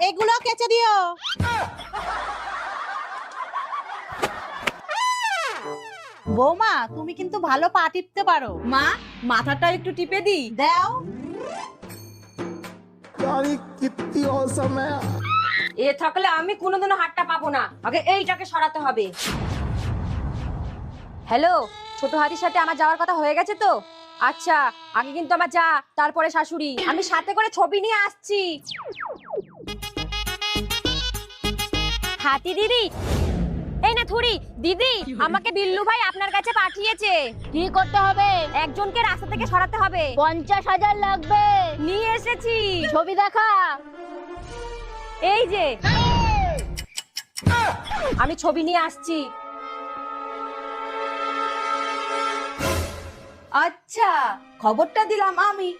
এগুলো কেচে দিও। বৌমা, তুমি কিন্তু ভালো পা টিপতে পারো। মা, মাথাটা একটু টিপে দি। দাও। कितनी औसम है। এ থাকলে আমি কোনোদিনও হাতটা পাবো না, আগে এইটাকে সরাতে হবে। হ্যালো, ছোট হাতির সাথে আমার যাওয়ার কথা হয়ে গেছে তো? আচ্ছা, আগে কিন্তু আমার যা, তারপরে শাশুড়ি। আমি সাথে করে ছবি নিয়ে আসছি। হাতি দিদি, এই না থুড়ি দিদি, আমাকে বিল্লু ভাই আপনার কাছে পাঠিয়েছে। কি করতে হবে? একজনকে রাস্তা থেকে সরাতে হবে। 50,000 লাগবে। নিয়ে এসেছি। ছবি দেখা। এই যে, আমি ছবি নিয়ে আসছি। আচ্ছা, খবরটা দিলাম আমি।